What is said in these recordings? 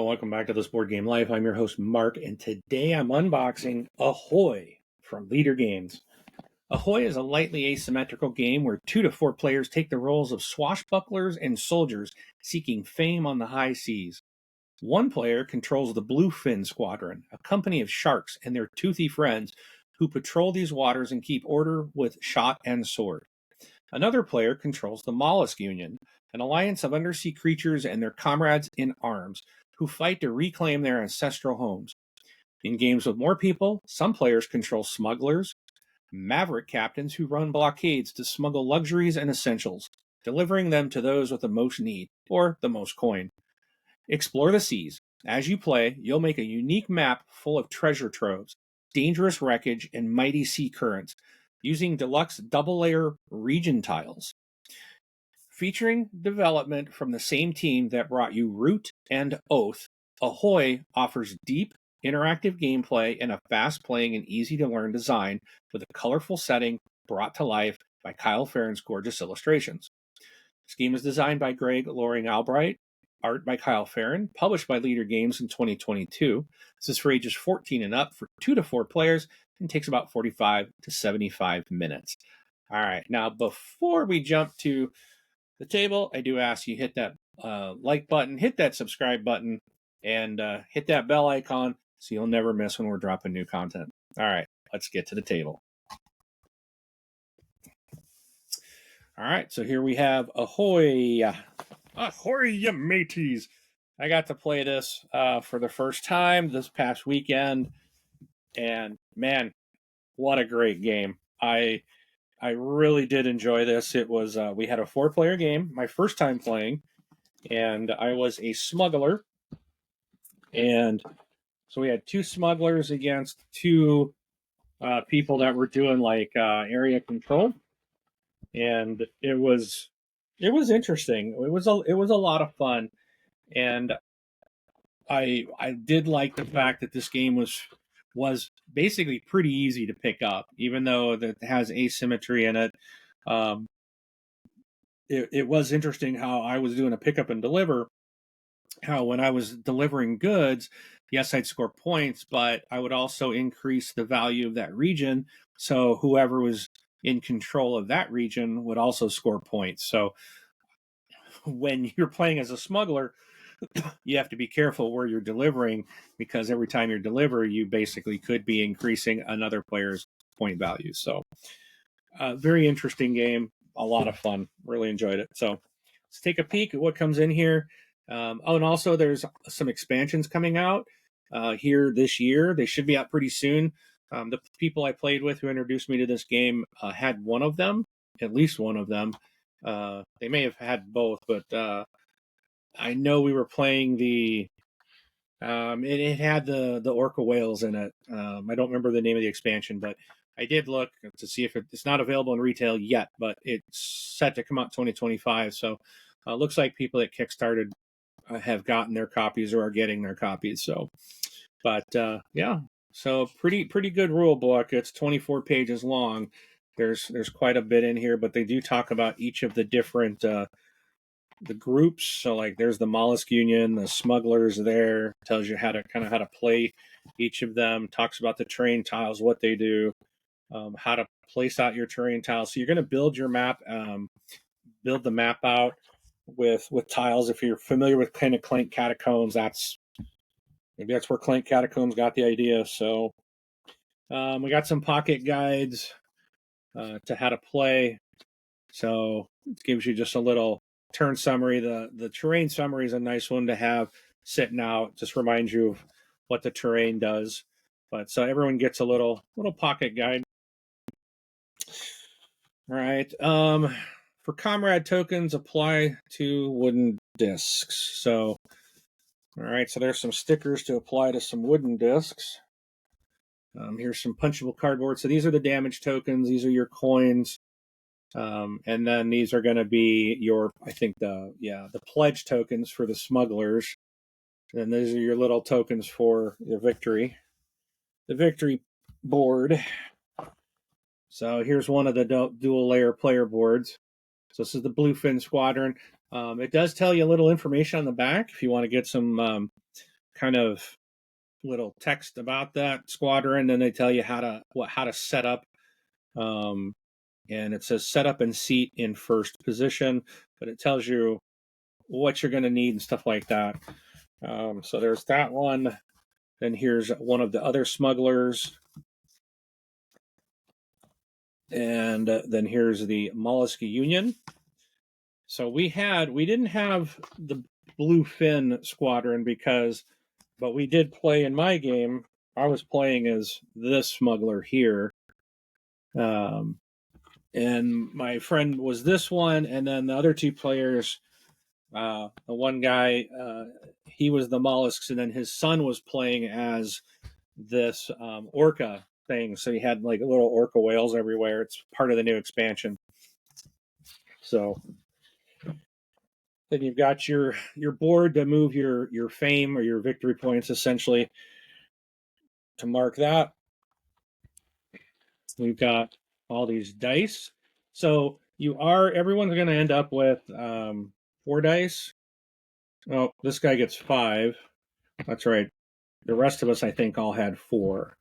welcome back to This Board Game Life. I'm your host, Mark, and today I'm unboxing Ahoy from Leader Games. Ahoy is a lightly asymmetrical game where 2 to 4 players take the roles of swashbucklers and soldiers seeking fame on the high seas. One player controls the Bluefin Squadron, a company of sharks and their toothy friends who patrol these waters and keep order with shot and sword. Another player controls the Mollusk Union, an alliance of undersea creatures and their comrades in arms who fight to reclaim their ancestral homes. In games with more people, some players control smugglers, maverick captains who run blockades to smuggle luxuries and essentials, delivering them to those with the most need, or the most coin. Explore the seas. As you play, you'll make a unique map full of treasure troves, dangerous wreckage, and mighty sea currents, using deluxe double-layer region tiles. Featuring development from the same team that brought you Root and Oath, Ahoy offers deep, interactive gameplay and a fast-playing and easy-to-learn design with a colorful setting brought to life by Kyle Farron's gorgeous illustrations. This game is designed by Loring-Albright, art by Kyle Farron, published by Leader Games in 2022. This is for ages 14 and up for 2 to 4 players and takes about 45 to 75 minutes. All right, now before we jump to the table, I do ask you hit that like button, hit that subscribe button, and hit that bell icon so you'll never miss when we're dropping new content. All right, let's get to the table. All right, so here we have Ahoy. Ahoy, you mateys. I got to play this for the first time this past weekend, and man, what a great game. I really did enjoy this. It was we had a 4-player game, my first time playing, and I was a smuggler. And so we had 2 smugglers against 2 people that were doing like area control, and it was interesting. It was a lot of fun, and I did like the fact that this game was basically pretty easy to pick up, even though it has asymmetry in it. It was interesting how I was doing a pickup and deliver, how when I was delivering goods, yes, I'd score points, but I would also increase the value of that region. So whoever was in control of that region would also score points. So when you're playing as a smuggler, you have to be careful where you're delivering, because every time you deliver, you basically could be increasing another player's point value. So very interesting game. A lot of fun. Really enjoyed it. So let's take a peek at what comes in here. And also there's some expansions coming out here this year. They should be out pretty soon. The people I played with who introduced me to this game had one of them, at least one of them. They may have had both, but I know we were playing the it had the orca whales in it. I don't remember the name of the expansion, but I did look to see if it's not available in retail yet, but it's set to come out 2025. So looks like people that Kickstarted have gotten their copies or are getting their copies. So, but yeah, so pretty good rule book. It's 24 pages long. There's quite a bit in here, but they do talk about each of the different the groups. So like there's the Mollusk Union, the smugglers there, tells you how to play each of them, talks about the terrain tiles, what they do, how to place out your terrain tiles. So you're going to build your map, build the map out with tiles. If you're familiar with kind of Clank Catacombs, maybe that's where Clank Catacombs got the idea. So we got some pocket guides to how to play. So it gives you just a little turn summary. The terrain summary is a nice one to have sitting out. Just reminds you of what the terrain does. But so everyone gets a little pocket guide. All right. For comrade tokens, apply to wooden discs. So, all right. So there's some stickers to apply to some wooden discs. Here's some punchable cardboard. So these are the damage tokens. These are your coins. And then these are going to be your, I think the pledge tokens for the smugglers. And these are your little tokens for the victory board. So here's one of the dual layer player boards. So this is the Bluefin Squadron. It does tell you a little information on the back if you want to get some kind of little text about that squadron, and they tell you how to set up. Um, and it says set up and seat in first position, but it tells you what you're going to need and stuff like that. So there's that one. Then here's one of the other smugglers. And then here's the Mollusk Union. So we didn't have the Bluefin Squadron but we did play in my game. I was playing as this smuggler here. And my friend was this one, and then the other two players, the one guy, he was the mollusks, and then his son was playing as this orca thing. So he had like little orca whales everywhere. It's part of the new expansion. So then you've got your board to move your fame or your victory points, essentially, to mark that. We've got all these dice. So everyone's going to end up with 4 dice. Oh, this guy gets 5. That's right. The rest of us, I think, all had 4.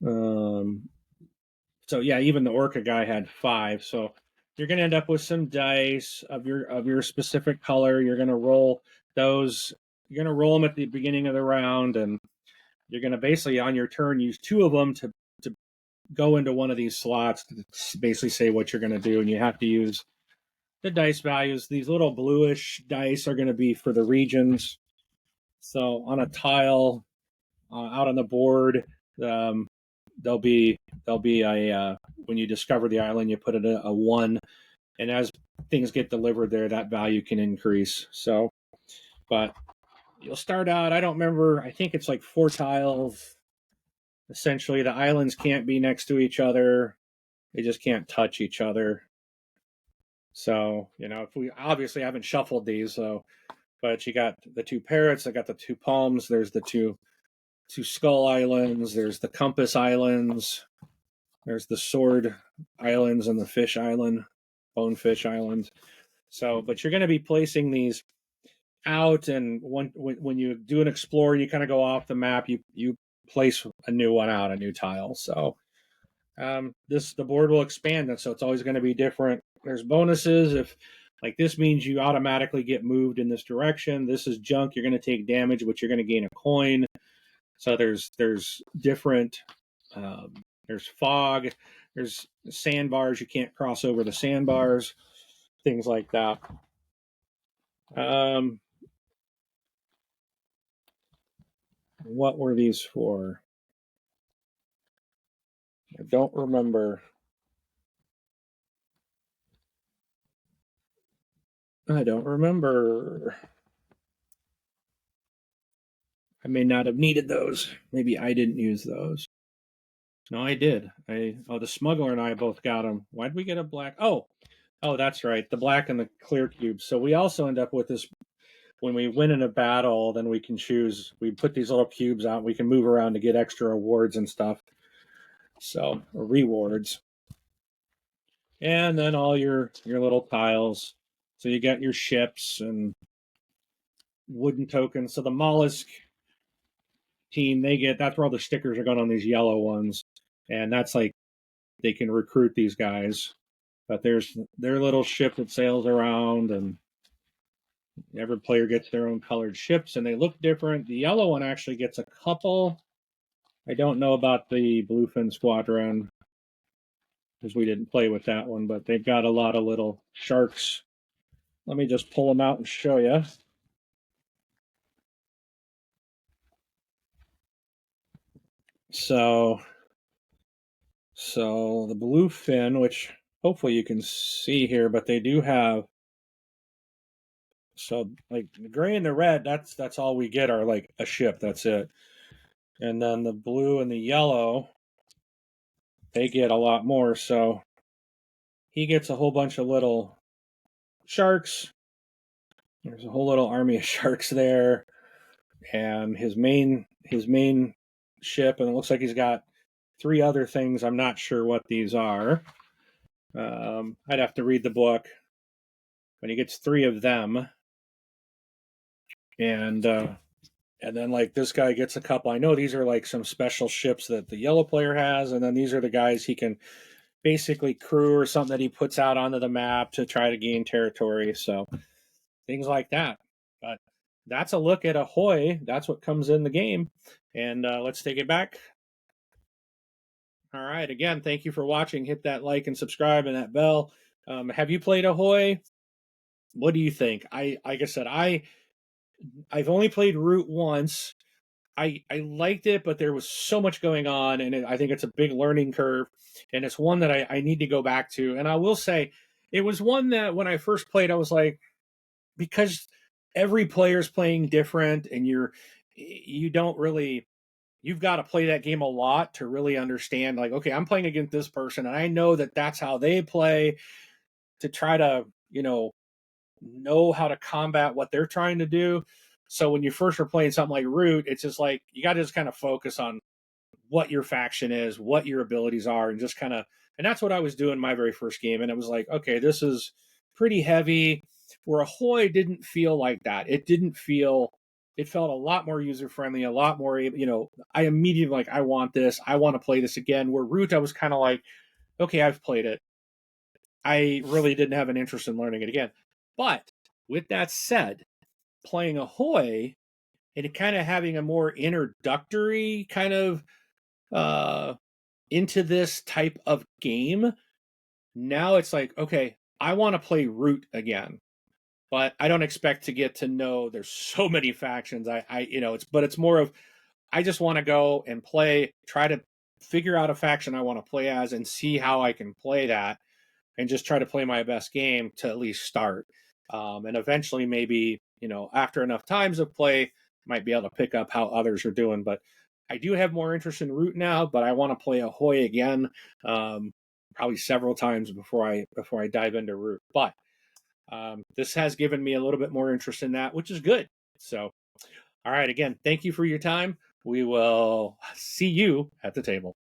So yeah, even the orca guy had 5. So you're going to end up with some dice of your specific color. You're going to roll those. You're going to roll them at the beginning of the round, and you're going to basically on your turn use 2 of them to go into one of these slots to basically say what you're going to do, and you have to use the dice values. These little bluish dice are going to be for the regions. So on a tile out on the board, there'll be a when you discover the island, you put it a 1, and as things get delivered there, that value can increase. So, but you'll start out. I don't remember. I think it's like 4 tiles. Essentially, the islands can't be next to each other. They just can't touch each other. So, if we obviously haven't shuffled these, but you got the 2 parrots, I got the 2 palms, there's the two skull islands, there's the compass islands, there's the sword islands and the fish island, bonefish island. So, but you're going to be placing these out, and when you do an explore, you kind of go off the map, you place a new one out, a new tile. So the board will expand, and so it's always going to be different. There's bonuses if like this means you automatically get moved in this direction. This is junk, you're going to take damage, but you're going to gain a coin. So there's different there's fog, there's sandbars, you can't cross over the sandbars, things like that. What were these for? I don't remember. I don't remember. I may not have needed those. Maybe I didn't use those. No, I did. The smuggler and I both got them. Why'd we get a black? Oh, that's right. The black and the clear cubes. So we also end up with this. When we win in a battle, then we can choose. We put these little cubes out. We can move around to get extra awards and stuff. So rewards, and then all your little tiles. So you got your ships and wooden tokens. So the mollusk team, that's where all the stickers are going on these yellow ones, and that's like they can recruit these guys. But there's their little ship that sails around, and every player gets their own colored ships, and they look different. The yellow one actually gets a couple. I don't know about the Bluefin Squadron because we didn't play with that one, but they've got a lot of little sharks. Let me just pull them out and show you. So the Bluefin, which hopefully you can see here, but they do have. So like the gray and the red, that's all we get are like a ship. That's it. And then the blue and the yellow, they get a lot more. So he gets a whole bunch of little sharks. There's a whole little army of sharks there, and his main ship, and it looks like he's got 3 other things. I'm not sure what these are. I'd have to read the book, but he gets 3 of them, and And then like this guy gets a couple. I know these are like some special ships that the yellow player has, and then these are the guys he can basically crew or something that he puts out onto the map to try to gain territory. So things like that. But that's a look at Ahoy. That's what comes in the game. And let's take it back. All right. Again, thank you for watching. Hit that like and subscribe and that bell. Have you played Ahoy? What do you think? Like I said, I've only played Route once. I liked it, but there was so much going on, and I think it's a big learning curve, and it's one that I need to go back to. And I will say, it was one that when I first played, I was like, because every player's playing different, and you don't really you've got to play that game a lot to really understand. Like, okay, I'm playing against this person, and I know that that's how they play to try to know how to combat what they're trying to do. So when you first are playing something like Root, it's just like you got to just kind of focus on what your faction is, what your abilities are, and just kind of. And that's what I was doing my very first game. And it was like, okay, this is pretty heavy. Where Ahoy didn't feel like that. It didn't feel. It felt a lot more user friendly, a lot more. I immediately like, I want this. I want to play this again. Where Root, I was kind of like, okay, I've played it. I really didn't have an interest in learning it again. But with that said, playing Ahoy and kind of having a more introductory kind of uh, into this type of game, now it's like, okay, I want to play Root again, but I don't expect to get to know. There's so many factions. It's more of I just want to go and play, try to figure out a faction I want to play as, and see how I can play that and just try to play my best game to at least start. And eventually, maybe, after enough times of play, might be able to pick up how others are doing. But I do have more interest in Root now, but I want to play Ahoy again, probably several times before I dive into Root. But this has given me a little bit more interest in that, which is good. So, all right, again, thank you for your time. We will see you at the table.